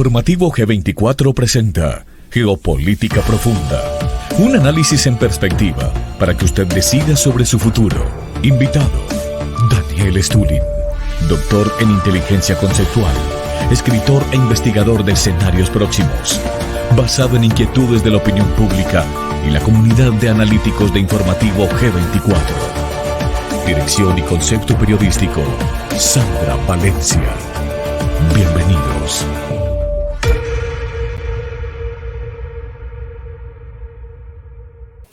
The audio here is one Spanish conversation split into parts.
Informativo G24 presenta Geopolítica Profunda. Un análisis en perspectiva para que usted decida sobre su futuro. Invitado, Daniel Stulin, doctor en inteligencia conceptual, escritor e investigador de escenarios próximos, basado en inquietudes de la opinión pública y la comunidad de analíticos de Informativo G24. Dirección y concepto periodístico, Sandra Valencia. Bienvenidos.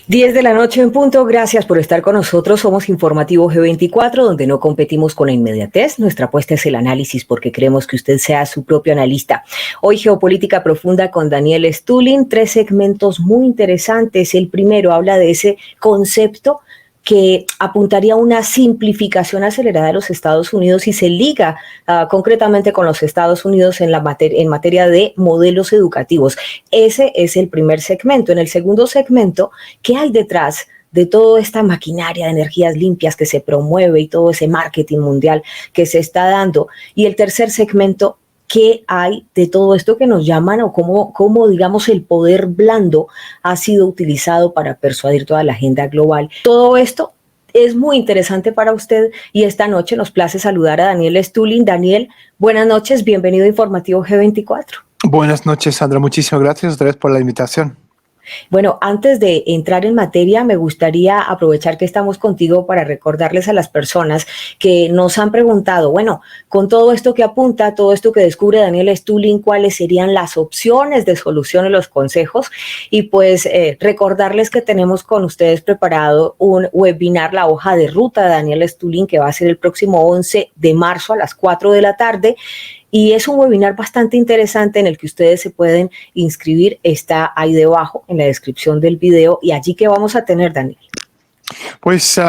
Diez de la noche en punto, gracias por estar con nosotros. Somos Informativo G24, donde no competimos con la inmediatez. Nuestra apuesta es el análisis, porque queremos que usted sea su propio analista. Hoy Geopolítica Profunda con Daniel Stulin, 3 segmentos muy interesantes. El primero habla de ese concepto que apuntaría a una simplificación acelerada de los Estados Unidos y se liga concretamente con los Estados Unidos en materia de modelos educativos. Ese es el primer segmento. En el segundo segmento, ¿qué hay detrás de toda esta maquinaria de energías limpias que se promueve y todo ese marketing mundial que se está dando? Y el tercer segmento, ¿qué hay de todo esto que nos llaman o cómo, digamos, el poder blando ha sido utilizado para persuadir toda la agenda global? Todo esto es muy interesante para usted y esta noche nos place saludar a Daniel Stulin. Daniel, buenas noches, bienvenido a Informativo G24. Buenas noches, Sandra, muchísimas gracias otra vez por la invitación. Bueno, antes de entrar en materia, me gustaría aprovechar que estamos contigo para recordarles a las personas que nos han preguntado, bueno, con todo esto que apunta, todo esto que descubre Daniel Stulin, ¿cuáles serían las opciones de solución y los consejos? Y pues recordarles que tenemos con ustedes preparado un webinar, la hoja de ruta de Daniel Stulin, que va a ser el próximo 11 de marzo a las 4 de la tarde. Y es un webinar bastante interesante en el que ustedes se pueden inscribir. Está ahí debajo en la descripción del video. ¿Y allí qué vamos a tener, Daniel? Pues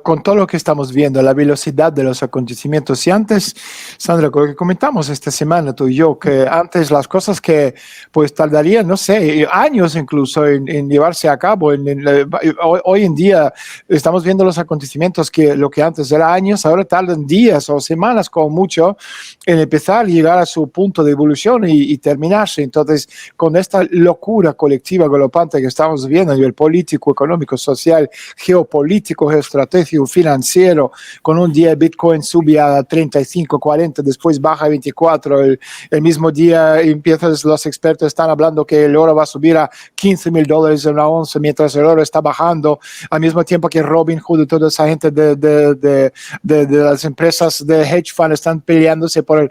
con todo lo que estamos viendo, la velocidad de los acontecimientos. Y antes, Sandra, con lo que comentamos esta semana tú y yo, que antes las cosas que pues tardarían, no sé, años incluso en llevarse a cabo, hoy en día estamos viendo los acontecimientos que lo que antes era años, ahora tardan días o semanas como mucho en empezar y llegar a su punto de evolución y terminarse. Entonces, con esta locura colectiva galopante que estamos viendo a nivel político, económico, social, geopolítico, geoestratégico, financiero, con un día Bitcoin sube a 35, 40, después baja a 24, el mismo día los expertos están hablando que el oro va a subir a $15,000 en una onza, mientras el oro está bajando, al mismo tiempo que Robinhood y toda esa gente de las empresas de hedge fund están peleándose por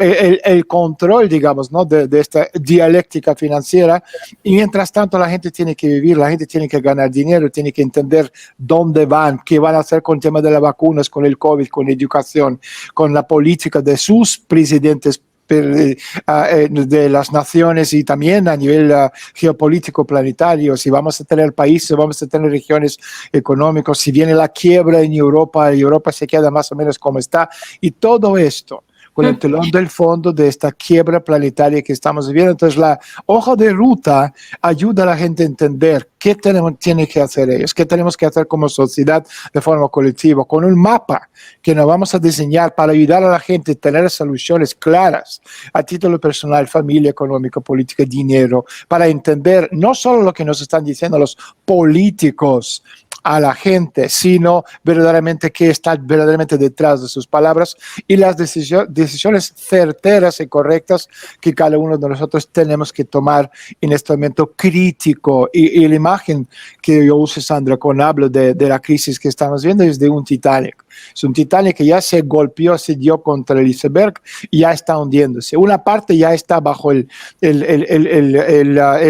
el control, digamos, ¿no? de esta dialéctica financiera, y mientras tanto la gente tiene que vivir, la gente tiene que ganar dinero, tiene que entender dónde van, qué van a hacer con el tema de las vacunas, con el COVID, con la educación, con la política de sus presidentes de las naciones y también a nivel geopolítico planetario, si vamos a tener países, vamos a tener regiones económicas, si viene la quiebra en Europa, Europa se queda más o menos como está, y todo esto con el telón del fondo de esta quiebra planetaria que estamos viviendo. Entonces la hoja de ruta ayuda a la gente a entender qué tienen que hacer ellos, qué tenemos que hacer como sociedad de forma colectiva, con un mapa que nos vamos a diseñar para ayudar a la gente a tener soluciones claras a título personal, familia, económica, política, dinero, para entender no solo lo que nos están diciendo los políticos a la gente, sino verdaderamente qué está verdaderamente detrás de sus palabras y las decisiones certeras y correctas que cada uno de nosotros tenemos que tomar en este momento crítico. Y la imagen que yo uso, Sandra, cuando hablo de la crisis que estamos viendo es de un Titanic. Es un Titanic que ya se golpeó, se dio contra el iceberg y ya está hundiéndose. Una parte ya está bajo el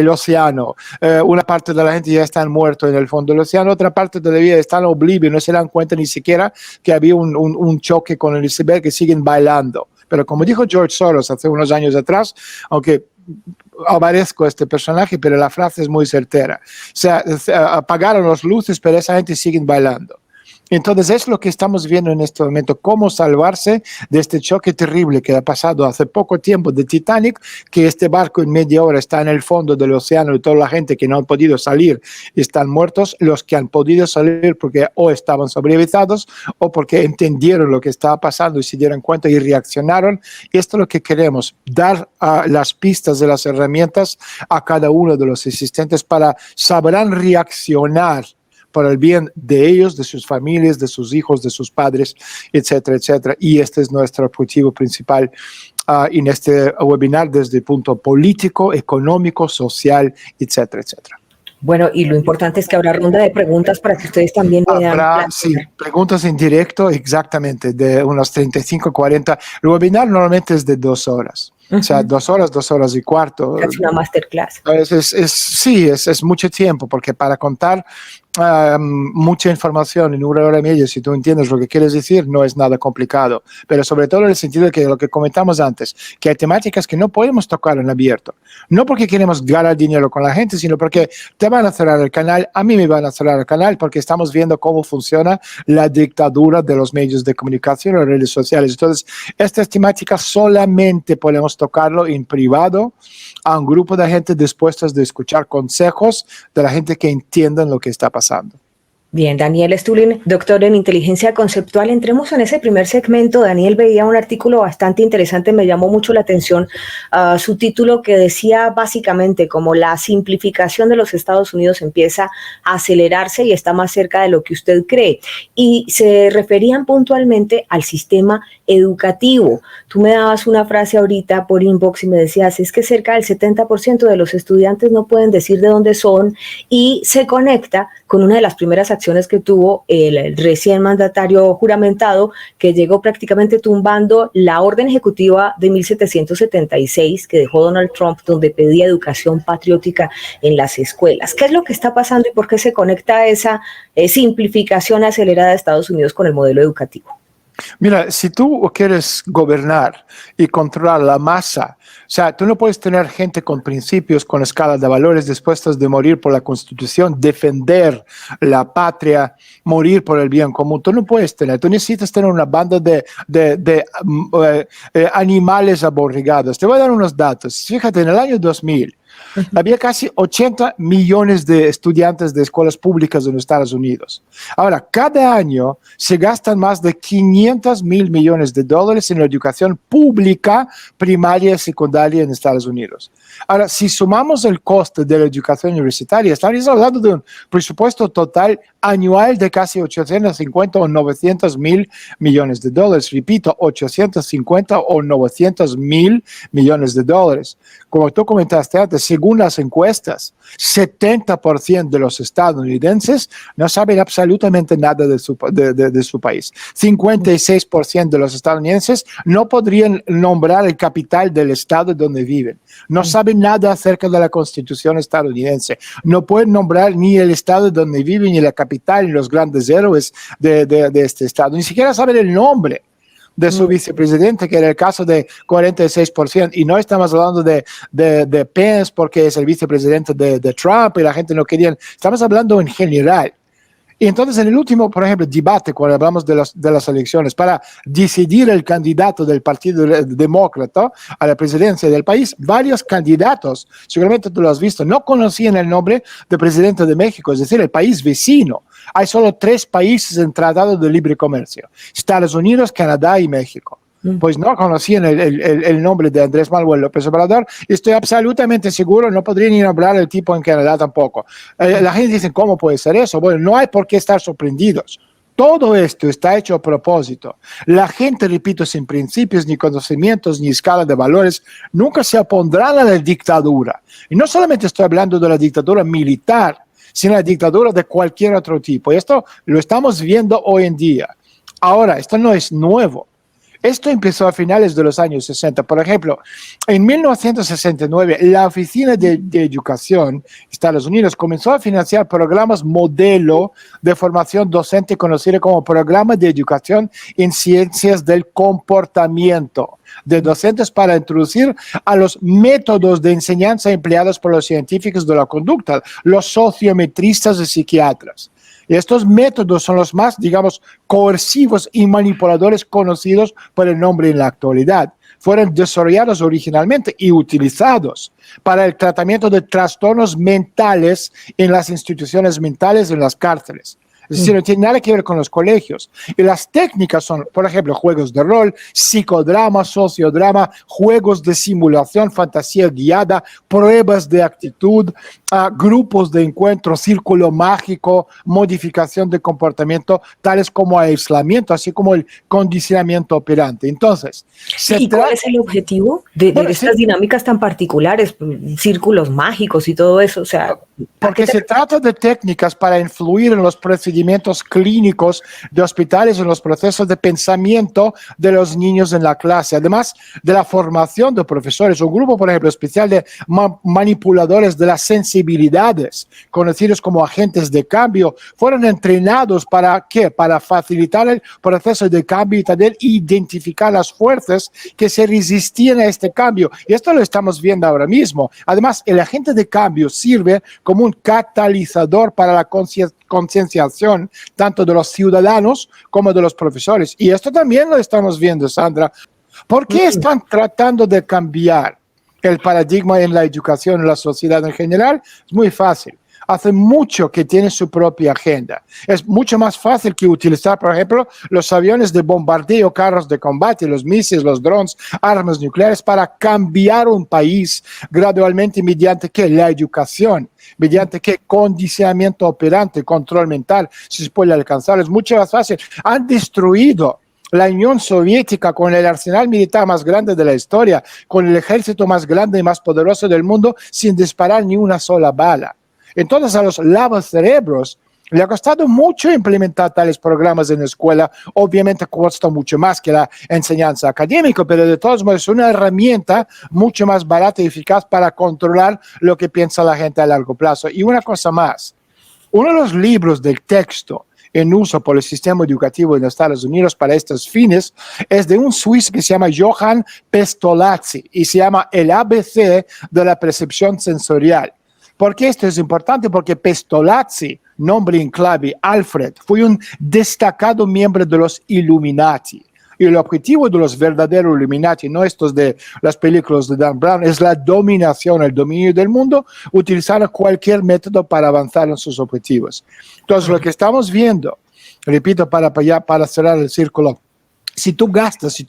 océano, una parte de la gente ya está muerto en el fondo del océano, otra parte todavía está en oblivio, no se dan cuenta ni siquiera que había un choque con el iceberg, que siguen bailando. Pero como dijo George Soros hace unos años atrás, aunque aborrezco este personaje, pero la frase es muy certera. O sea, apagaron las luces, pero esa gente sigue bailando. Entonces es lo que estamos viendo en este momento, cómo salvarse de este choque terrible que ha pasado hace poco tiempo de Titanic, que este barco en media hora está en el fondo del océano y toda la gente que no han podido salir están muertos, los que han podido salir porque o estaban sobrevividos o porque entendieron lo que estaba pasando y se dieron cuenta y reaccionaron. Y esto es lo que queremos, dar las pistas de las herramientas a cada uno de los asistentes para sabrán reaccionar para el bien de ellos, de sus familias, de sus hijos, de sus padres, etcétera, etcétera. Y este es nuestro objetivo principal en este webinar desde el punto político, económico, social, etcétera, etcétera. Bueno, y lo importante es que habrá ronda de preguntas para que ustedes también habrá, sí, preguntas en directo, exactamente, de unos 35, 40. El webinar normalmente es de 2 horas. O sea, 2 horas, 2 horas y cuarto. Casi una masterclass. Sí, es mucho tiempo, porque para contar mucha información en 1 hora y media, si tú entiendes lo que quieres decir, no es nada complicado. Pero sobre todo en el sentido de que lo que comentamos antes, que hay temáticas que no podemos tocar en abierto. No porque queremos ganar dinero con la gente, sino porque te van a cerrar el canal, a mí me van a cerrar el canal, porque estamos viendo cómo funciona la dictadura de los medios de comunicación y las redes sociales. Entonces, estas temáticas solamente podemos tocarlo en privado a un grupo de gente dispuestos de escuchar consejos de la gente que entiendan lo que está pasando. Bien, Daniel Stulin, doctor en inteligencia conceptual. Entremos en ese primer segmento. Daniel veía un artículo bastante interesante, me llamó mucho la atención su título, que decía básicamente como la simplificación de los Estados Unidos empieza a acelerarse y está más cerca de lo que usted cree. Y se referían puntualmente al sistema educativo. Tú me dabas una frase ahorita por inbox y me decías, es que cerca del 70% de los estudiantes no pueden decir de dónde son, y se conecta con una de las primeras acciones que tuvo el recién mandatario juramentado, que llegó prácticamente tumbando la orden ejecutiva de 1776 que dejó Donald Trump, donde pedía educación patriótica en las escuelas. ¿Qué es lo que está pasando y por qué se conecta esa simplificación acelerada de Estados Unidos con el modelo educativo? Mira, si tú quieres gobernar y controlar la masa, o sea, tú no puedes tener gente con principios, con escala de valores, dispuestos de morir por la Constitución, defender la patria, morir por el bien común. Tú no puedes tener, tú necesitas tener una banda de animales aborregados. Te voy a dar unos datos. Fíjate, en el año 2000, había casi 80 millones de estudiantes de escuelas públicas en los Estados Unidos. Ahora, cada año se gastan más de 500 mil millones de dólares en la educación pública primaria y secundaria en Estados Unidos. Ahora, si sumamos el coste de la educación universitaria, estamos hablando de un presupuesto total anual de casi 850 o 900 mil millones de dólares. Repito, 850 o 900 mil millones de dólares. Como tú comentaste antes, según las encuestas, 70% de los estadounidenses no saben absolutamente nada de su país. 56% de los estadounidenses no podrían nombrar el capital del estado donde viven. No saben nada acerca de la Constitución estadounidense. No pueden nombrar ni el estado donde viven, ni la capital, ni los grandes héroes de este estado. Ni siquiera saben el nombre de su vicepresidente, que era el caso de 46%, y no estamos hablando de Pence porque es el vicepresidente de Trump y la gente no quería, estamos hablando en general. Y entonces en el último, por ejemplo, debate, cuando hablamos de las elecciones, para decidir el candidato del Partido Demócrata a la presidencia del país, varios candidatos, seguramente tú lo has visto, no conocían el nombre del presidente de México, es decir, el país vecino. Hay solo 3 países en Tratado de Libre Comercio: Estados Unidos, Canadá y México. Pues no conocían el nombre de Andrés Manuel López Obrador, y estoy absolutamente seguro, no podría ni nombrar el tipo en Canadá tampoco. La gente dice, ¿cómo puede ser eso? Bueno, no hay por qué estar sorprendidos. Todo esto está hecho a propósito. La gente, repito, sin principios, ni conocimientos, ni escala de valores, nunca se opondrán a la dictadura. Y no solamente estoy hablando de la dictadura militar, sino la dictadura de cualquier otro tipo. Y esto lo estamos viendo hoy en día. Ahora, esto no es nuevo. Esto empezó a finales de los años 60. Por ejemplo, en 1969, la Oficina de Educación de Estados Unidos comenzó a financiar programas modelo de formación docente conocido como Programa de Educación en Ciencias del Comportamiento de docentes para introducir a los métodos de enseñanza empleados por los científicos de la conducta, los sociometristas y psiquiatras. Y estos métodos son los más, digamos, coercivos y manipuladores conocidos por el nombre en la actualidad. Fueron desarrollados originalmente y utilizados para el tratamiento de trastornos mentales en las instituciones mentales, en las cárceles. Es decir, no tiene nada que ver con los colegios. Y las técnicas son, por ejemplo, juegos de rol, psicodrama, sociodrama, juegos de simulación, fantasía guiada, pruebas de actitud, grupos de encuentro, círculo mágico, modificación de comportamiento, tales como aislamiento, así como el condicionamiento operante. Entonces, ¿y cuál es el objetivo de estas dinámicas tan particulares, círculos mágicos y todo eso? O sea, porque se trata de técnicas para influir en los procedimientos clínicos de hospitales, en los procesos de pensamiento de los niños en la clase, además de la formación de profesores. Un grupo, por ejemplo, especial de manipuladores de las sensibilidades, conocidos como agentes de cambio, fueron entrenados ¿para qué? Para facilitar el proceso de cambio y también identificar las fuerzas que se resistían a este cambio. Y esto lo estamos viendo ahora mismo. Además, el agente de cambio sirve como un catalizador para la concienciación tanto de los ciudadanos como de los profesores. Y esto también lo estamos viendo, Sandra. ¿Por qué están tratando de cambiar el paradigma en la educación en la sociedad en general? Es muy fácil. Hace mucho que tiene su propia agenda. Es mucho más fácil que utilizar, por ejemplo, los aviones de bombardeo, carros de combate, los misiles, los drones, armas nucleares para cambiar un país gradualmente mediante ¿qué? La educación, mediante ¿qué? Condicionamiento operante, control mental, si se puede alcanzar. Es mucho más fácil. Han destruido la Unión Soviética con el arsenal militar más grande de la historia, con el ejército más grande y más poderoso del mundo, sin disparar ni una sola bala. Entonces a los lavacerebros le ha costado mucho implementar tales programas en la escuela. Obviamente cuesta mucho más que la enseñanza académica, pero de todos modos es una herramienta mucho más barata y eficaz para controlar lo que piensa la gente a largo plazo. Y una cosa más, uno de los libros del texto en uso por el sistema educativo en los Estados Unidos para estos fines es de un suizo que se llama Johann Pestolazzi y se llama El ABC de la percepción sensorial. ¿Por qué esto es importante? Porque Pestolazzi, nombre en clave Alfred, fue un destacado miembro de los Illuminati. Y el objetivo de los verdaderos Illuminati, no estos de las películas de Dan Brown, es la dominación, el dominio del mundo, utilizando cualquier método para avanzar en sus objetivos. Entonces, lo que estamos viendo, repito, para cerrar el círculo, si tú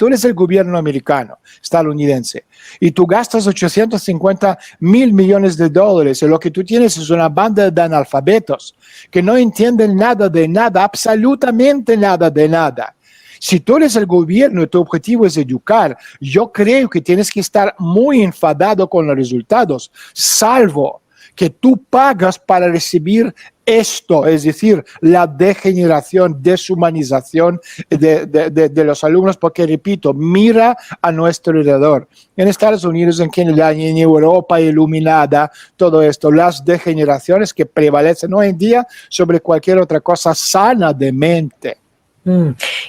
eres el gobierno americano, estadounidense, y tú gastas 850 mil millones de dólares, y lo que tú tienes es una banda de analfabetos que no entienden nada de nada, absolutamente nada de nada. Si tú eres el gobierno y tu objetivo es educar, yo creo que tienes que estar muy enfadado con los resultados, salvo que tú pagas para recibir esto, es decir, la degeneración, deshumanización de los alumnos, porque repito, mira a nuestro alrededor. En Estados Unidos, en Europa iluminada, todo esto, las degeneraciones que prevalecen hoy en día sobre cualquier otra cosa sana de mente.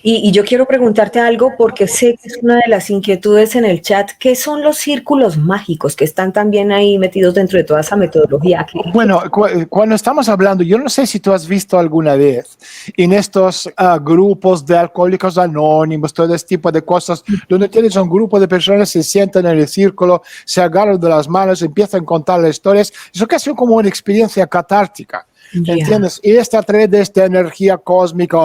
Y yo quiero preguntarte algo porque sé que es una de las inquietudes en el chat. ¿Qué son los círculos mágicos que están también ahí metidos dentro de toda esa metodología? Bueno, cuando estamos hablando, yo no sé si tú has visto alguna vez en estos grupos de alcohólicos anónimos, todo este tipo de cosas, donde tienes un grupo de personas que se sientan en el círculo, se agarran de las manos, empiezan a contar las historias. Es casi como una experiencia catártica. ¿Entiendes? Y esta a través de esta energía cósmica,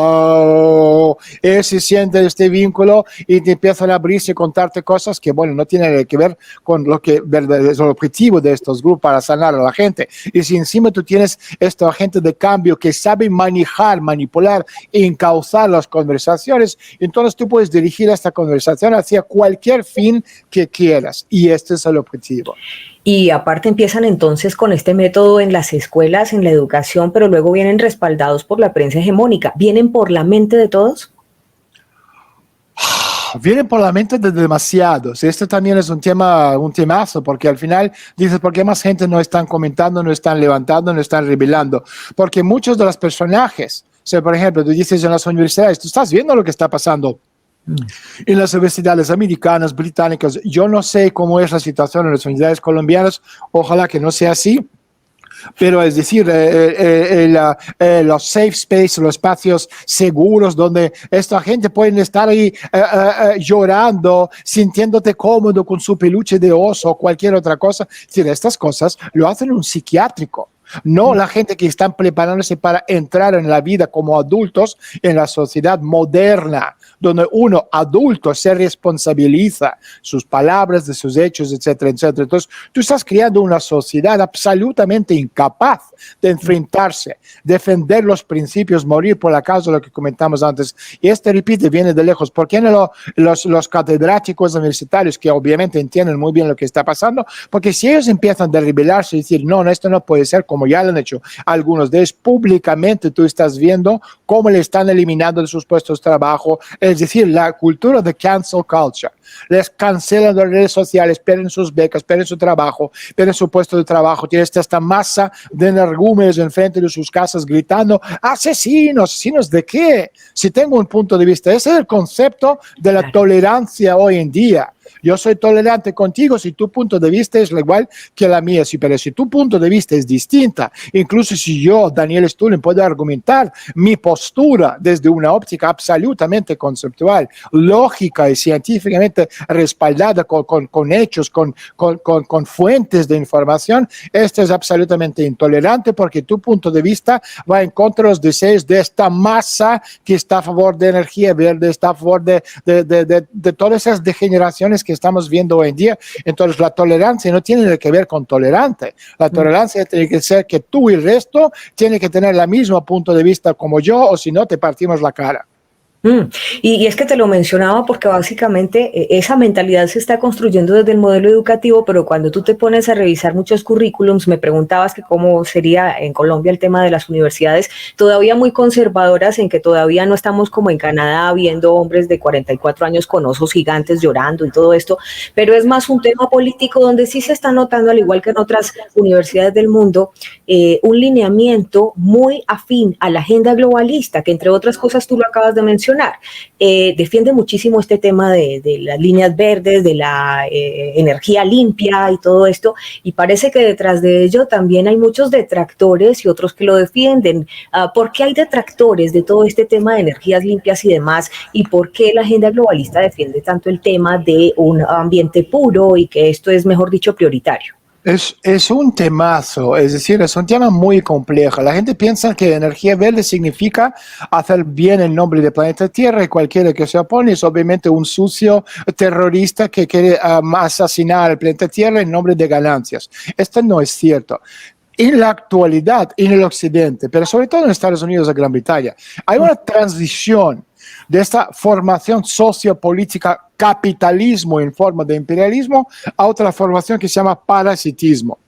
se siente este vínculo y te empiezan a abrirse y contarte cosas que, bueno, no tienen que ver con lo que es el objetivo de estos grupos para sanar a la gente. Y si encima tú tienes este agente de cambio que sabe manejar, manipular e encauzar las conversaciones, entonces tú puedes dirigir esta conversación hacia cualquier fin que quieras. Y este es el objetivo. Y aparte empiezan entonces con este método en las escuelas, en la educación, pero luego vienen respaldados por la prensa hegemónica. ¿Vienen por la mente de todos? Vienen por la mente de demasiados. Este también es un temazo, porque al final dices, ¿por qué más gente no están comentando, no están levantando, no están revelando? Porque muchos de los personajes, o sea, por ejemplo, tú dices en las universidades, tú estás viendo lo que está pasando en las universidades americanas, británicas. Yo no sé cómo es la situación en las universidades colombianas, ojalá que no sea así, pero es decir, los safe space, los espacios seguros donde esta gente puede estar ahí llorando, sintiéndote cómodo con su peluche de oso o cualquier otra cosa. Es decir, estas cosas lo hacen un psiquiátrico. No la gente que están preparándose para entrar en la vida como adultos en la sociedad moderna, donde uno adulto se responsabiliza sus palabras, de sus hechos, etcétera, etcétera. Entonces, tú estás creando una sociedad absolutamente incapaz de enfrentarse, defender los principios, morir por la causa de lo que comentamos antes. Y repite, viene de lejos. ¿Por qué no los catedráticos universitarios, que obviamente entienden muy bien lo que está pasando? Porque si ellos empiezan a rebelarse y decir, no, esto no puede ser, como ya lo han hecho algunos de ellos públicamente, tú estás viendo cómo le están eliminando de sus puestos de trabajo, es decir, la cultura de cancel culture. Les cancelan las redes sociales, pierden sus becas, pierden su trabajo, pierden su puesto de trabajo, tienes esta masa de energúmenos enfrente de sus casas gritando, asesinos, ¿asesinos de qué? Si tengo un punto de vista, ese es el concepto de la tolerancia hoy en día. Yo soy tolerante contigo si tu punto de vista es igual que la mía, sí, pero si tu punto de vista es distinta, incluso si yo, Daniel Stulin, puedo argumentar mi postura desde una óptica absolutamente conceptual, lógica y científicamente respaldada con hechos, con fuentes de información, esto es absolutamente intolerante porque tu punto de vista va en contra de los deseos de esta masa que está a favor de energía verde, está a favor de todas esas degeneraciones que estamos viendo hoy en día. Entonces la tolerancia no tiene que ver con tolerante, la tolerancia tiene que ser que tú y el resto tienen que tener el mismo punto de vista como yo, o si no te partimos la cara. Y es que te lo mencionaba porque básicamente esa mentalidad se está construyendo desde el modelo educativo, pero cuando tú te pones a revisar muchos currículums, me preguntabas que cómo sería en Colombia el tema de las universidades, todavía muy conservadoras, en que todavía no estamos como en Canadá viendo hombres de 44 años con osos gigantes llorando y todo esto, pero es más un tema político donde sí se está notando, al igual que en otras universidades del mundo, un lineamiento muy afín a la agenda globalista, que entre otras cosas tú lo acabas de mencionar. Defiende muchísimo este tema de las líneas verdes, de la energía limpia y todo esto, y parece que detrás de ello también hay muchos detractores y otros que lo defienden. ¿Por qué hay detractores de todo este tema de energías limpias y demás? ¿Y por qué la agenda globalista defiende tanto el tema de un ambiente puro y que esto es, mejor dicho, prioritario? Es un temazo, es decir, es un tema muy complejo. La gente piensa que energía verde significa hacer bien en nombre del planeta Tierra y cualquiera que se opone es obviamente un sucio terrorista que quiere asesinar al planeta Tierra en nombre de ganancias. Esto no es cierto. En la actualidad, en el occidente, pero sobre todo en Estados Unidos y Gran Bretaña, hay una transición de esta formación sociopolítica capitalismo en forma de imperialismo a otra formación que se llama parasitismo.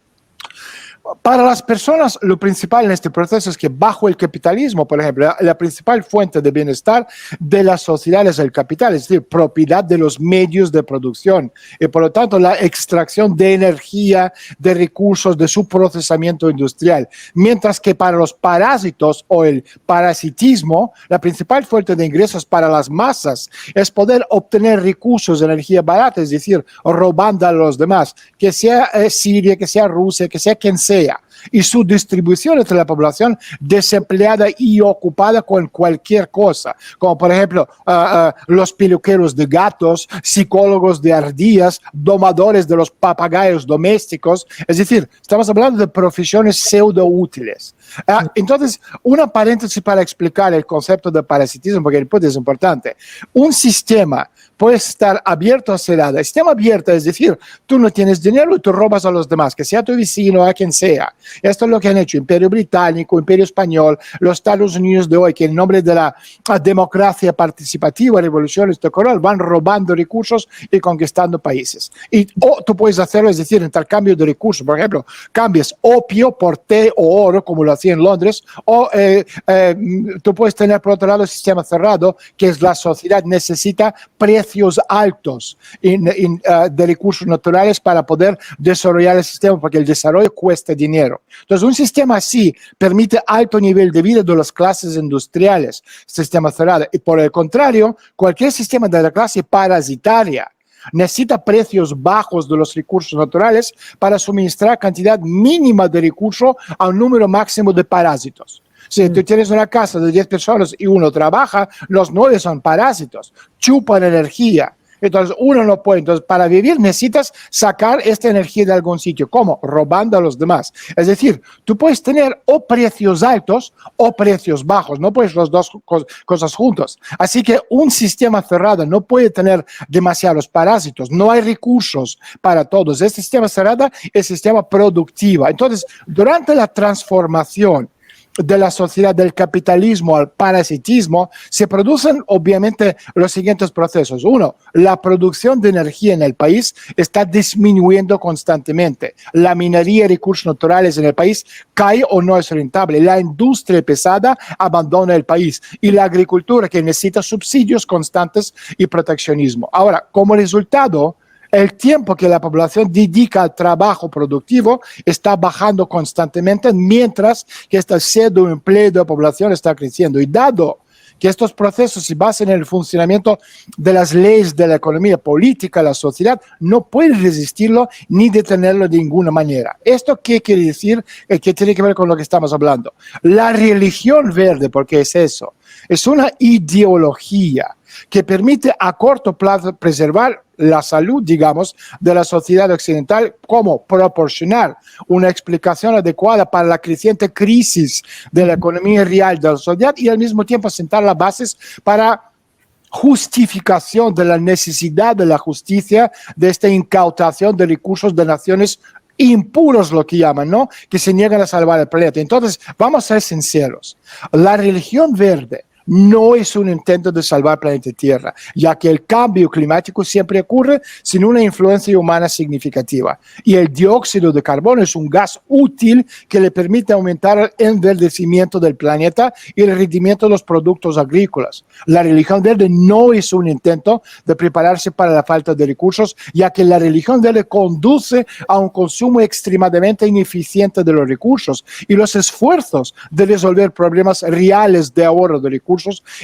Para las personas, lo principal en este proceso es que bajo el capitalismo, por ejemplo, la principal fuente de bienestar de la sociedad es el capital, es decir, propiedad de los medios de producción y por lo tanto la extracción de energía, de recursos, de su procesamiento industrial. Mientras que para los parásitos o el parasitismo, la principal fuente de ingresos para las masas es poder obtener recursos de energía barata, es decir, robando a los demás, que sea Siria, que sea Rusia, que sea quien sea, y su distribución entre la población desempleada y ocupada con cualquier cosa, como por ejemplo los peluqueros de gatos, psicólogos de ardillas, domadores de los papagayos domésticos, es decir, estamos hablando de profesiones pseudo útiles. Entonces, una paréntesis para explicar el concepto de parasitismo, porque el punto es importante. Un sistema puede estar abierto o cerrado. El sistema abierto, es decir, tú no tienes dinero y tú robas a los demás, que sea tu vecino, a quien sea. Esto es lo que han hecho Imperio Británico, Imperio Español, los Estados Unidos de hoy, que en nombre de la democracia participativa, revolución electoral, van robando recursos y conquistando países. O tú puedes hacerlo, es decir, intercambio de recursos. Por ejemplo, cambias opio por té o oro, como lo hacía en Londres, o tú puedes tener, por otro lado, el sistema cerrado, que es la sociedad necesita precios altos de recursos naturales para poder desarrollar el sistema, porque el desarrollo cuesta dinero. Entonces, un sistema así permite alto nivel de vida de las clases industriales, sistema cerrado. Y por el contrario, cualquier sistema de la clase parasitaria, necesita precios bajos de los recursos naturales para suministrar cantidad mínima de recursos a un número máximo de parásitos. Si tú tienes una casa de 10 personas y uno trabaja, los 9 son parásitos, chupan energía. Entonces uno no puede. Entonces para vivir necesitas sacar esta energía de algún sitio. ¿Cómo? Robando a los demás. Es decir, tú puedes tener o precios altos o precios bajos. No puedes las dos cosas juntas. Así que un sistema cerrado no puede tener demasiados parásitos. No hay recursos para todos. Este sistema cerrado es sistema productivo. Entonces, durante la transformación de la sociedad del capitalismo al parasitismo, se producen obviamente los siguientes procesos. Uno, la producción de energía en el país está disminuyendo constantemente. La minería y recursos naturales en el país cae o no es rentable. La industria pesada abandona el país y la agricultura que necesita subsidios constantes y proteccionismo. Ahora, como resultado, el tiempo que la población dedica al trabajo productivo está bajando constantemente, mientras que esta pseudo empleo de la población está creciendo. Y dado que estos procesos se basan en el funcionamiento de las leyes de la economía política, la sociedad no puede resistirlo ni detenerlo de ninguna manera. ¿Esto qué quiere decir? ¿Qué tiene que ver con lo que estamos hablando? La religión verde, porque es eso, es una ideología que permite a corto plazo preservar la salud, digamos, de la sociedad occidental, como proporcionar una explicación adecuada para la creciente crisis de la economía real de la sociedad y al mismo tiempo sentar las bases para justificación de la necesidad de la justicia, de esta incautación de recursos de naciones impuros, lo que llaman, ¿no? Que se niegan a salvar el planeta. Entonces, vamos a ser sinceros. La religión verde no es un intento de salvar el planeta Tierra, ya que el cambio climático siempre ocurre sin una influencia humana significativa. Y el dióxido de carbono es un gas útil que le permite aumentar el enverdecimiento del planeta y el rendimiento de los productos agrícolas. La religión verde no es un intento de prepararse para la falta de recursos, ya que la religión verde conduce a un consumo extremadamente ineficiente de los recursos y los esfuerzos de resolver problemas reales de ahorro de recursos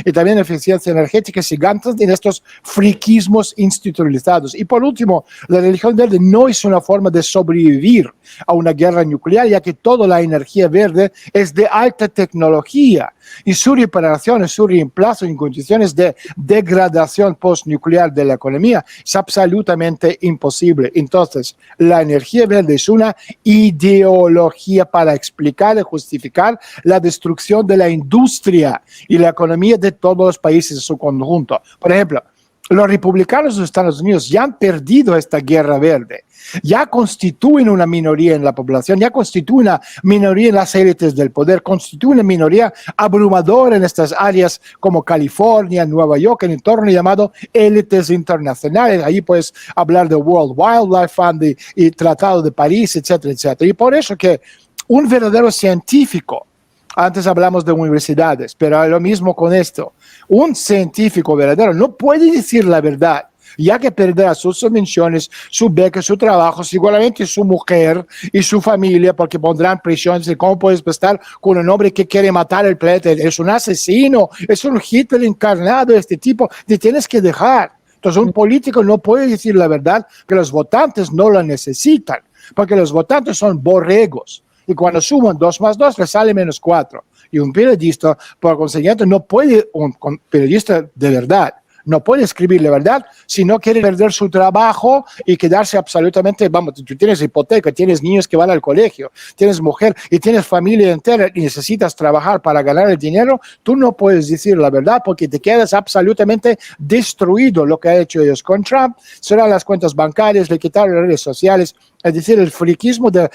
y también eficiencia energética se gastan en estos friquismos institucionalizados. Y por último, la religión verde no es una forma de sobrevivir a una guerra nuclear, ya que toda la energía verde es de alta tecnología y su reparación y su reemplazo en condiciones de degradación postnuclear de la economía es absolutamente imposible. Entonces, la energía verde es una ideología para explicar y justificar la destrucción de la industria y la economía de todos los países en su conjunto. Por ejemplo, los republicanos de Estados Unidos ya han perdido esta guerra verde, ya constituyen una minoría en la población, ya constituyen una minoría en las élites del poder, constituyen una minoría abrumadora en estas áreas como California, Nueva York, en el entorno llamado élites internacionales. Ahí puedes hablar de World Wildlife Fund y Tratado de París, etcétera, etcétera. Y por eso que un verdadero científico, antes hablamos de universidades, pero lo mismo con esto. Un científico verdadero no puede decir la verdad, ya que perderá sus subvenciones, su beca, su trabajo, seguramente su mujer y su familia, porque pondrán presiones de cómo puedes estar con un hombre que quiere matar el planeta. Es un asesino, es un Hitler encarnado, este tipo, te tienes que dejar. Entonces un político no puede decir la verdad, que los votantes no la necesitan, porque los votantes son borregos. Y cuando suman 2 más 2, le sale menos 4. Y un periodista, por consiguiente, no puede, un periodista de verdad, no puede escribir la verdad si no quiere perder su trabajo y quedarse absolutamente, vamos, tú tienes hipoteca, tienes niños que van al colegio, tienes mujer y tienes familia entera y necesitas trabajar para ganar el dinero, tú no puedes decir la verdad porque te quedas absolutamente destruido. Lo que ha hecho ellos con Trump serán las cuentas bancarias, le quitaron las redes sociales, es decir, el friquismo de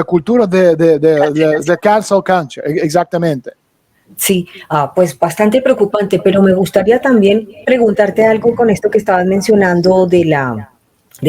cultura de cancel culture, exactamente. Sí, pues bastante preocupante, pero me gustaría también preguntarte algo con esto que estabas mencionando de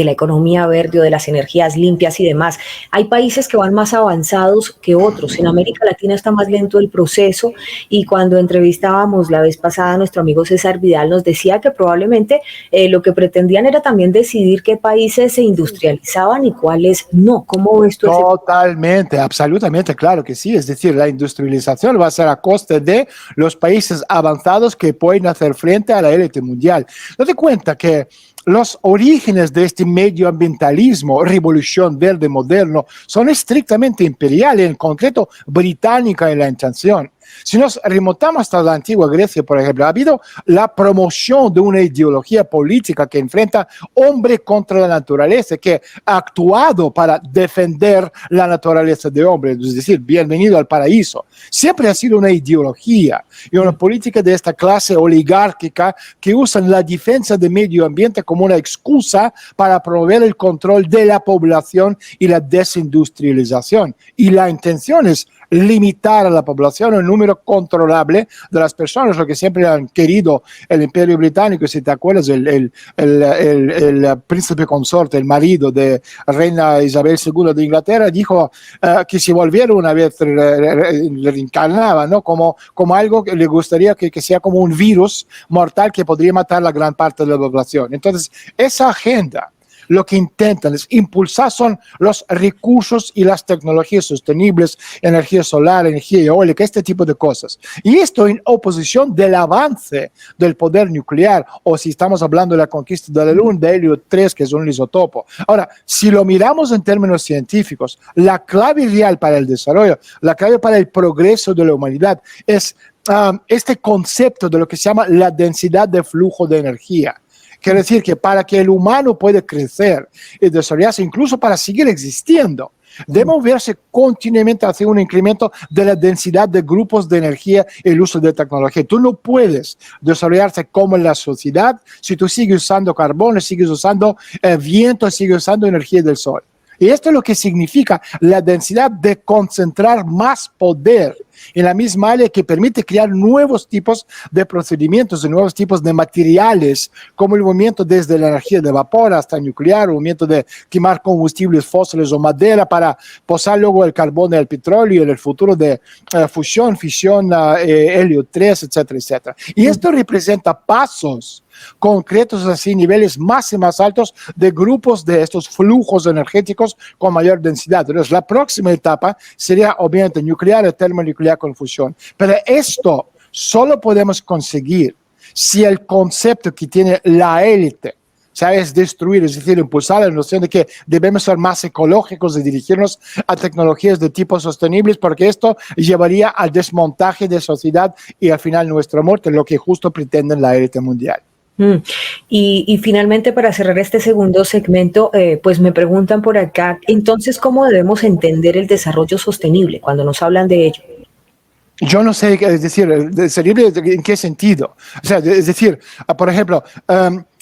la economía verde o de las energías limpias y demás. Hay países que van más avanzados que otros. En América Latina está más lento el proceso y cuando entrevistábamos la vez pasada a nuestro amigo César Vidal nos decía que probablemente lo que pretendían era también decidir qué países se industrializaban y cuáles no. ¿Cómo ves tú? Totalmente, absolutamente, claro que sí. Es decir, la industrialización va a ser a costa de los países avanzados que pueden hacer frente a la élite mundial. Date cuenta que los orígenes de este medioambientalismo, revolución verde moderno, son estrictamente imperiales, en concreto británica en la intención. Si nos remontamos hasta la antigua Grecia, por ejemplo, ha habido la promoción de una ideología política que enfrenta hombre contra la naturaleza, que ha actuado para defender la naturaleza de hombre, es decir, bienvenido al paraíso. Siempre ha sido una ideología y una política de esta clase oligárquica que usan la defensa del medio ambiente como una excusa para promover el control de la población y la desindustrialización. Y la intención es limitar a la población un número controlable de las personas, lo que siempre han querido el Imperio Británico. Si te acuerdas, el príncipe consorte, el marido de reina Isabel II de Inglaterra, dijo que si volviera una vez reencarnaba, ¿no? como algo que le gustaría que sea como un virus mortal que podría matar la gran parte de la población. Entonces, esa agenda lo que intentan es impulsar son los recursos y las tecnologías sostenibles, energía solar, energía eólica, este tipo de cosas. Y esto en oposición del avance del poder nuclear, o si estamos hablando de la conquista de la Luna, de helio 3, que es un isotopo. Ahora, si lo miramos en términos científicos, la clave real para el desarrollo, la clave para el progreso de la humanidad es este concepto de lo que se llama la densidad de flujo de energía. Quiere decir que para que el humano pueda crecer y desarrollarse, incluso para seguir existiendo, debe moverse continuamente hacia un incremento de la densidad de grupos de energía y el uso de tecnología. Tú no puedes desarrollarte como en la sociedad si tú sigues usando carbón, sigues usando viento, sigues usando energía del sol. Y esto es lo que significa la densidad de concentrar más poder en la misma área, que permite crear nuevos tipos de procedimientos, de nuevos tipos de materiales, como el movimiento desde la energía de vapor hasta nuclear, el movimiento de quemar combustibles fósiles o madera para posar luego el carbón y el petróleo, y en el futuro de fusión, fisión, helio 3, etcétera, etcétera. Y esto representa pasos concretos, así niveles más y más altos de grupos de estos flujos energéticos con mayor densidad. Entonces, la próxima etapa sería obviamente nuclear, termonuclear con fusión. Pero esto solo podemos conseguir si el concepto que tiene la élite, ¿sabes? Destruir, es decir, impulsar la noción de que debemos ser más ecológicos y dirigirnos a tecnologías de tipo sostenibles, porque esto llevaría al desmontaje de sociedad y al final nuestra muerte, lo que justo pretenden la élite mundial. Y finalmente, para cerrar este segundo segmento, pues me preguntan por acá, entonces, ¿cómo debemos entender el desarrollo sostenible cuando nos hablan de ello? Yo no sé, es decir, ¿en qué sentido? O sea, es decir, por ejemplo,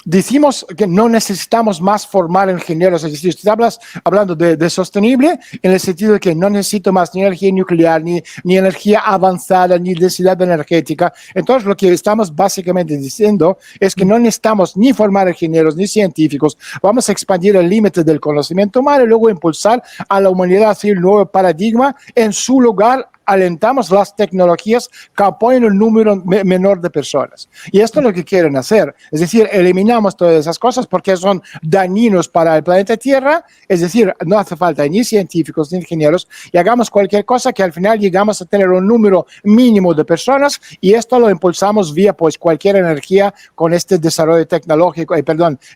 decimos que no necesitamos más formar ingenieros, es decir, si estás hablando de sostenible, en el sentido de que no necesito más ni energía nuclear, ni energía avanzada, ni densidad energética. Entonces, lo que estamos básicamente diciendo es que no necesitamos ni formar ingenieros, ni científicos. Vamos a expandir el límite del conocimiento humano y luego impulsar a la humanidad hacia un nuevo paradigma. En su lugar, alentamos las tecnologías que apoyen un número menor de personas. Y esto es lo que quieren hacer. Es decir, eliminamos todas esas cosas porque son dañinos para el planeta Tierra. Es decir, no hace falta ni científicos ni ingenieros, y hagamos cualquier cosa que al final llegamos a tener un número mínimo de personas, y esto lo impulsamos vía pues cualquier energía con este desarrollo tecnológico,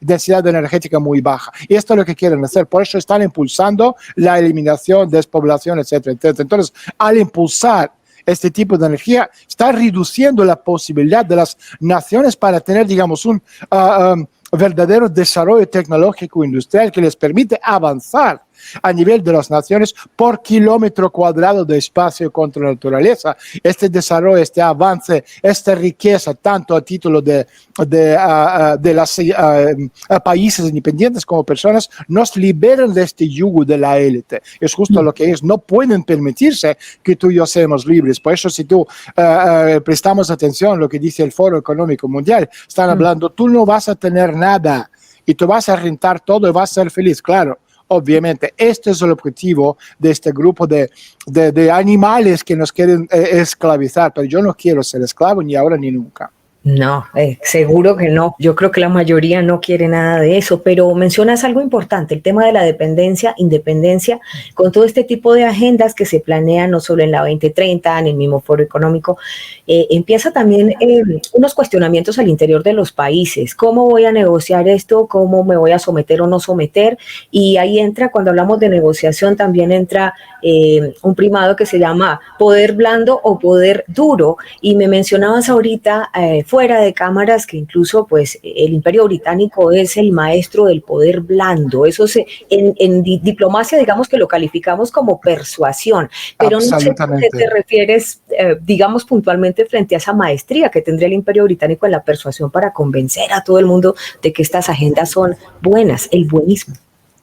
densidad energética muy baja. Y esto es lo que quieren hacer. Por eso están impulsando la eliminación, despoblación, etcétera, etcétera. Entonces, al impulsar este tipo de energía, está reduciendo la posibilidad de las naciones para tener, digamos, un verdadero desarrollo tecnológico industrial que les permite avanzar a nivel de las naciones por kilómetro cuadrado de espacio contra la naturaleza. Este desarrollo, este avance, esta riqueza, tanto a título de los países independientes como personas, nos liberan de este yugo de la élite. Es justo lo que ellos no pueden permitirse que tú y yo seamos libres. Por eso, si tú prestamos atención a lo que dice el Foro Económico Mundial, están hablando, tú no vas a tener nada y tú vas a rentar todo y vas a ser feliz. Claro, obviamente, este es el objetivo de este grupo de animales que nos quieren esclavizar, pero yo no quiero ser esclavo ni ahora ni nunca. No, seguro que no. Yo creo que la mayoría no quiere nada de eso, pero mencionas algo importante, el tema de la dependencia, independencia, con todo este tipo de agendas que se planean no solo en la 2030, en el mismo foro económico, empieza también unos cuestionamientos al interior de los países. ¿Cómo voy a negociar esto? ¿Cómo me voy a someter o no someter? Y ahí entra, cuando hablamos de negociación, también entra un primado que se llama poder blando o poder duro. Y me mencionabas ahorita, fuera de cámaras, que incluso pues el Imperio Británico es el maestro del poder blando. Eso en diplomacia, digamos que lo calificamos como persuasión, pero no sé a qué te refieres, digamos puntualmente, frente a esa maestría que tendría el Imperio Británico en la persuasión para convencer a todo el mundo de que estas agendas son buenas, el buenismo.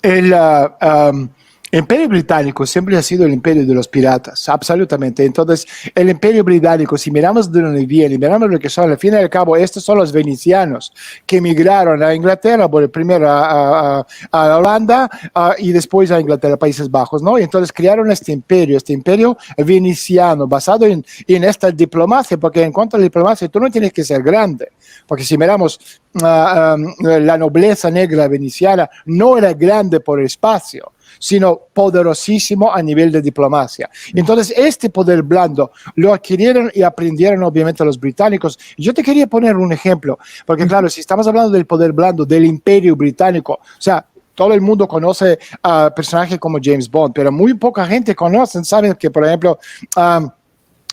El Imperio Británico siempre ha sido el imperio de los piratas, absolutamente. Entonces, el Imperio Británico, si miramos de dónde viene, miramos lo que son, al fin y al cabo, estos son los venecianos que emigraron a Inglaterra, primero a Holanda y después a Inglaterra, Países Bajos, ¿no? Y entonces crearon este imperio veneciano, basado en esta diplomacia, porque en cuanto a la diplomacia, tú no tienes que ser grande, porque si miramos la nobleza negra veneciana, no era grande por espacio, sino poderosísimo a nivel de diplomacia. Entonces, este poder blando lo adquirieron y aprendieron obviamente los británicos. Yo te quería poner un ejemplo, porque claro, si estamos hablando del poder blando del Imperio Británico, o sea, todo el mundo conoce a personajes como James Bond, pero muy poca gente conoce, saben que, por ejemplo,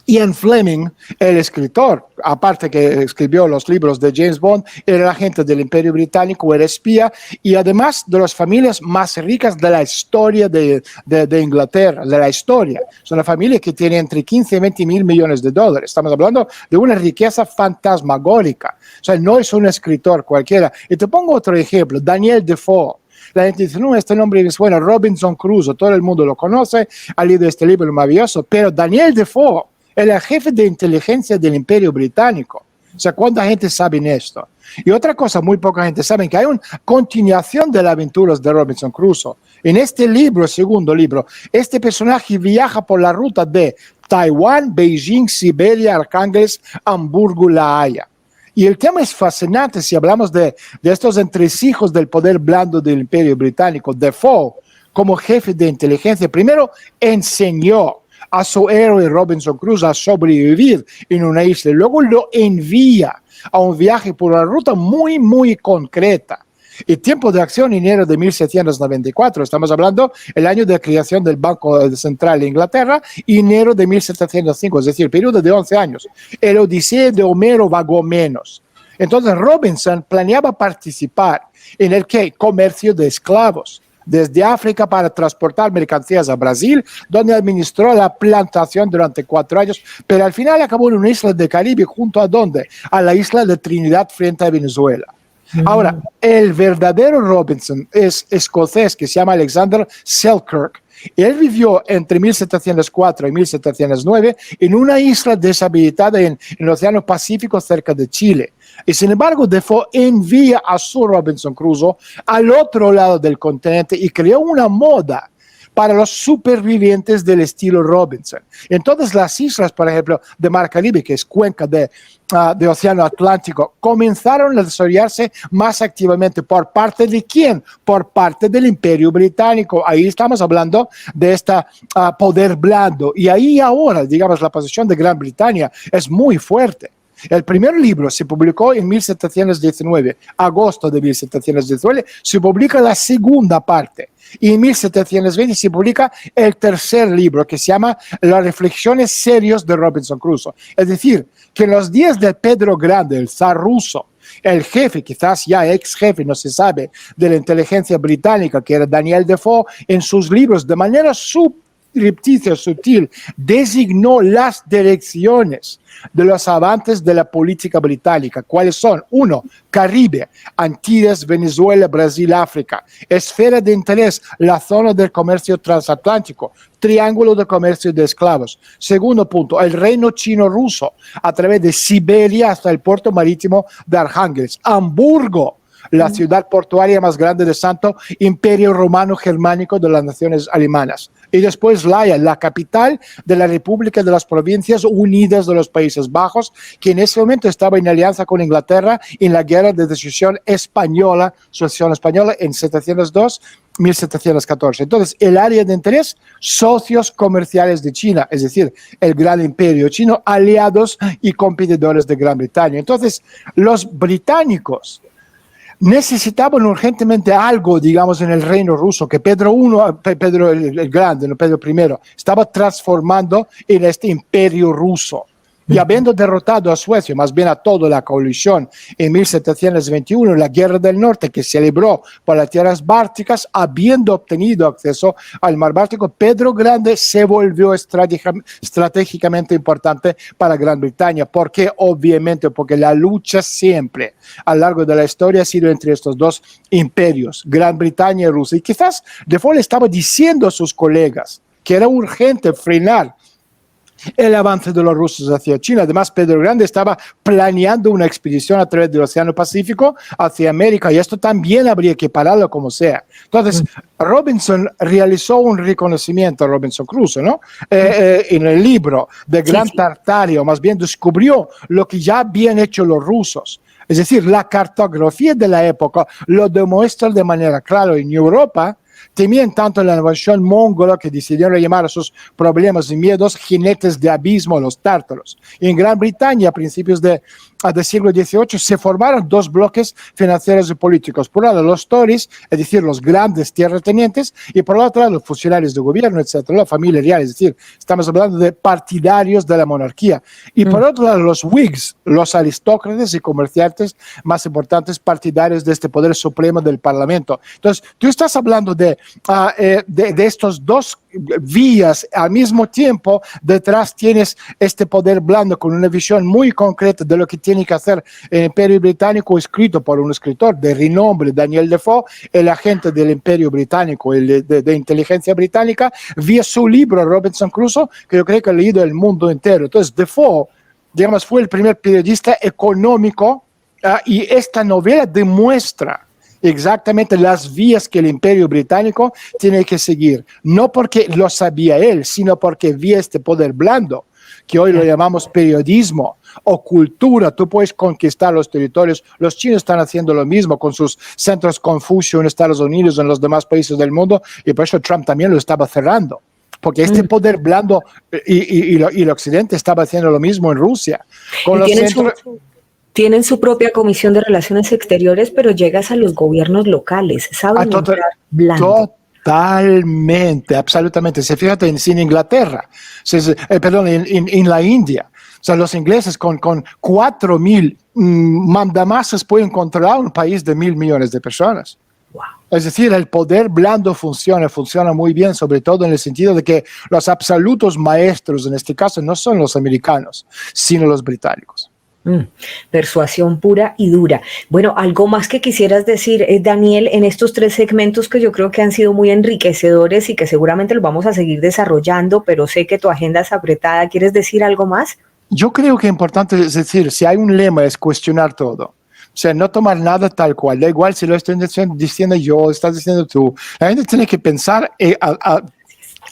Ian Fleming, el escritor, aparte que escribió los libros de James Bond, era agente del Imperio Británico, era espía y además de las familias más ricas de la historia de Inglaterra, de la historia. Es una familia que tiene entre 15 y 20 mil millones de dólares. Estamos hablando de una riqueza fantasmagórica. O sea, no es un escritor cualquiera. Y te pongo otro ejemplo, Daniel Defoe. La gente dice, no, este nombre es bueno, Robinson Crusoe, todo el mundo lo conoce, ha leído este libro maravilloso, pero Daniel Defoe era el jefe de inteligencia del Imperio Británico. O sea, ¿cuánta gente sabe esto? Y otra cosa, muy poca gente sabe que hay una continuación de las aventuras de Robinson Crusoe. En este libro, segundo libro, este personaje viaja por la ruta de Taiwán, Beijing, Siberia, Arcángeles, Hamburgo, La Haya. Y el tema es fascinante si hablamos de estos entresijos del poder blando del Imperio Británico. Defoe, como jefe de inteligencia, primero enseñó a su héroe Robinson Crusoe a sobrevivir en una isla, y luego lo envía a un viaje por una ruta muy, muy concreta. El tiempo de acción, enero de 1794, estamos hablando el año de creación del Banco Central de Inglaterra, enero de 1705, es decir, periodo de 11 años. El Odisea de Homero vagó menos. Entonces Robinson planeaba participar en el comercio de esclavos, desde África para transportar mercancías a Brasil, donde administró la plantación durante 4 años, pero al final acabó en una isla del Caribe, junto a ¿dónde? A la isla de Trinidad frente a Venezuela. Ahora, el verdadero Robinson es escocés, que se llama Alexander Selkirk. Él vivió entre 1704 y 1709 en una isla deshabitada en el Océano Pacífico cerca de Chile. Y sin embargo, Defoe envía a su Robinson Crusoe al otro lado del continente y creó una moda para los supervivientes del estilo Robinson. Entonces las islas, por ejemplo, de Mar Caribe, que es cuenca de Océano Atlántico, comenzaron a desarrollarse más activamente. ¿Por parte de quién? Por parte del Imperio Británico. Ahí estamos hablando de este poder blando. Y ahí ahora, digamos, la posición de Gran Bretaña es muy fuerte. El primer libro se publicó en 1719, agosto de 1719, se publica la segunda parte. Y en 1720 se publica el tercer libro, que se llama Las reflexiones serias de Robinson Crusoe. Es decir, que en los días de Pedro Grande, el zar ruso, el jefe, quizás ya ex jefe, no se sabe, de la inteligencia británica, que era Daniel Defoe, en sus libros, de manera sutil, designó las direcciones de los avances de la política británica. ¿Cuáles son? 1. Caribe, Antillas, Venezuela, Brasil, África. Esfera de interés, la zona del comercio transatlántico. Triángulo de comercio de esclavos. Segundo punto, el reino chino-ruso, a través de Siberia hasta el puerto marítimo de Arcángeles. Hamburgo, la ciudad portuaria más grande del Santo Imperio Romano Germánico de las naciones alemanas. y después La Haya, la capital de la República de las Provincias Unidas de los Países Bajos, que en ese momento estaba en alianza con Inglaterra en la guerra de sucesión española en 1714. Entonces, el área de interés, socios comerciales de China, es decir, el gran imperio chino, aliados y competidores de Gran Bretaña. Entonces, los británicos necesitaban urgentemente algo, digamos, en el reino ruso, que Pedro el Grande, no Pedro I, estaba transformando en este imperio ruso. Y habiendo derrotado a Suecia, más bien a toda la coalición, en 1721, la Guerra del Norte, que celebró por las tierras bálticas, habiendo obtenido acceso al mar Báltico, Pedro Grande se volvió estratégicamente importante para Gran Bretaña. ¿Por qué? Obviamente, porque la lucha siempre, a lo largo de la historia, ha sido entre estos dos imperios, Gran Bretaña y Rusia. Y quizás Defoe le estaba diciendo a sus colegas que era urgente frenar el avance de los rusos hacia China. Además, Pedro Grande estaba planeando una expedición a través del Océano Pacífico hacia América, y esto también habría que pararlo como sea. Entonces, Robinson realizó un reconocimiento, Robinson Crusoe, ¿no? En el libro de Gran Tartario, más bien descubrió lo que ya habían hecho los rusos. Es decir, la cartografía de la época lo demuestra de manera clara. En Europa temían tanto la invasión mongola que decidieron llamar a sus problemas y miedos jinetes de abismo, los tártaros. En Gran Bretaña, a principios del siglo XVIII, se formaron dos bloques financieros y políticos. Por un lado, los Tories, es decir, los grandes tierratenientes, y por otro lado, los funcionarios de gobierno, etcétera, la familia real, es decir, estamos hablando de partidarios de la monarquía. Y por otro lado, los Whigs, los aristócratas y comerciantes más importantes, partidarios de este poder supremo del Parlamento. Entonces, tú estás hablando de estos dos vías al mismo tiempo. Detrás tienes este poder blando con una visión muy concreta de lo que tiene que hacer el Imperio Británico, escrito por un escritor de renombre, Daniel Defoe, el agente del Imperio Británico, de inteligencia británica, vía su libro Robinson Crusoe, que yo creo que ha leído el mundo entero. Entonces, Defoe, digamos, fue el primer periodista económico, y esta novela demuestra exactamente las vías que el Imperio Británico tiene que seguir, no porque lo sabía él, sino porque vía este poder blando, que hoy lo llamamos periodismo o cultura. Tú puedes conquistar los territorios. Los chinos están haciendo lo mismo con sus centros Confucio en Estados Unidos y en los demás países del mundo, y por eso Trump también lo estaba cerrando, porque este poder blando y el Occidente estaba haciendo lo mismo en Rusia. Con los centros... Tienen su propia comisión de relaciones exteriores, pero llegas a los gobiernos locales, saben entrar blando. Totalmente, absolutamente. Se fíjate en Inglaterra, en la India. O sea, los ingleses con 4.000 mandamases pueden controlar un país de 1.000 millones de personas. Wow. Es decir, el poder blando funciona muy bien, sobre todo en el sentido de que los absolutos maestros en este caso no son los americanos, sino los británicos. Persuasión pura y dura. Bueno, algo más que quisieras decir, Daniel, en estos 3 segmentos que yo creo que han sido muy enriquecedores y que seguramente los vamos a seguir desarrollando, pero sé que tu agenda es apretada. ¿Quieres decir algo más? Yo creo que es importante, es decir, si hay un lema es cuestionar todo. O sea, no tomar nada tal cual. Da igual si lo estoy diciendo yo, estás diciendo tú. La gente tiene que pensar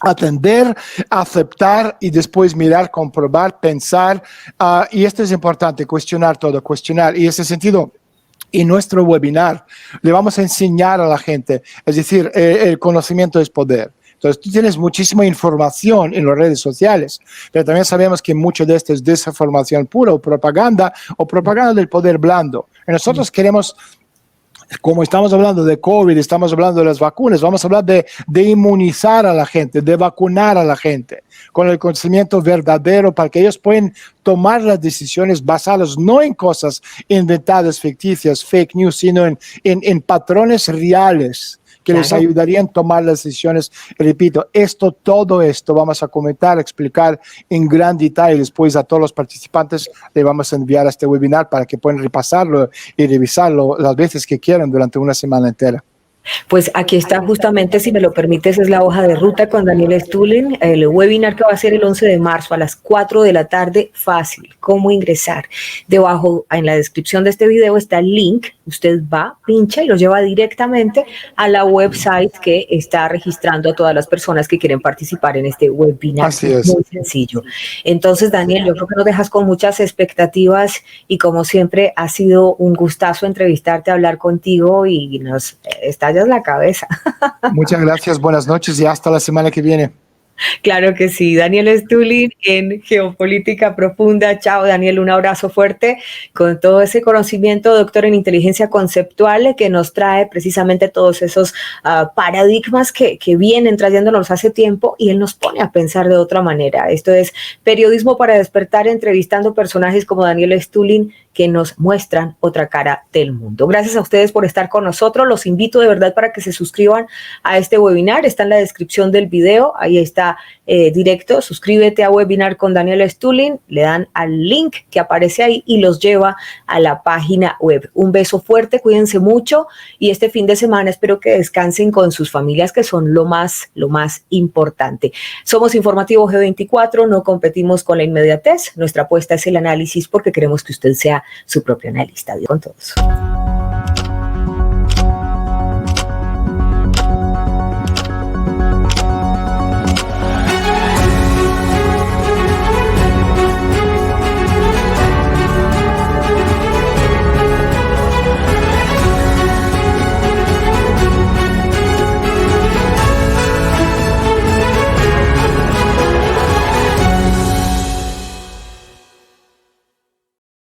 atender, aceptar y después mirar, comprobar, pensar, y esto es importante, cuestionar todo, cuestionar. Y en ese sentido, en nuestro webinar le vamos a enseñar a la gente, es decir, el conocimiento es poder. Entonces, tú tienes muchísima información en las redes sociales, pero también sabemos que mucho de esto es desinformación pura o propaganda del poder blando. Y nosotros queremos, como estamos hablando de COVID, estamos hablando de las vacunas, vamos a hablar de inmunizar a la gente, de vacunar a la gente con el conocimiento verdadero para que ellos puedan tomar las decisiones basadas no en cosas inventadas, ficticias, fake news, sino en patrones reales que les ayudarían a tomar las decisiones. Repito, todo esto vamos a comentar, explicar en gran detalle. Después a todos los participantes le vamos a enviar a este webinar para que puedan repasarlo y revisarlo las veces que quieran durante una semana entera. Pues aquí está justamente, si me lo permites, es la hoja de ruta con Daniel Stulin, el webinar que va a ser el 11 de marzo a las 4 de la tarde, fácil, cómo ingresar. Debajo, en la descripción de este video está el link, usted va, pincha y lo lleva directamente a la website que está registrando a todas las personas que quieren participar en este webinar. Así es. Muy sencillo. Entonces, Daniel, yo creo que nos dejas con muchas expectativas y como siempre ha sido un gustazo entrevistarte, hablar contigo y nos estallas la cabeza. Muchas gracias, buenas noches y hasta la semana que viene. Claro que sí. Daniel Stulin en Geopolítica Profunda. Chao, Daniel, un abrazo fuerte con todo ese conocimiento, doctor en inteligencia conceptual, que nos trae precisamente todos esos paradigmas que vienen trayéndonos hace tiempo y él nos pone a pensar de otra manera. Esto es Periodismo para Despertar, entrevistando personajes como Daniel Stulin que nos muestran otra cara del mundo. Gracias a ustedes por estar con nosotros. Los invito de verdad para que se suscriban a este webinar. Está en la descripción del video. Ahí está directo. Suscríbete a Webinar con Daniel Stulin. Le dan al link que aparece ahí y los lleva a la página web. Un beso fuerte. Cuídense mucho. Y este fin de semana espero que descansen con sus familias, que son lo más importante. Somos Informativo G24. No competimos con la inmediatez. Nuestra apuesta es el análisis porque queremos que usted sea su propio analista. Adiós con todos.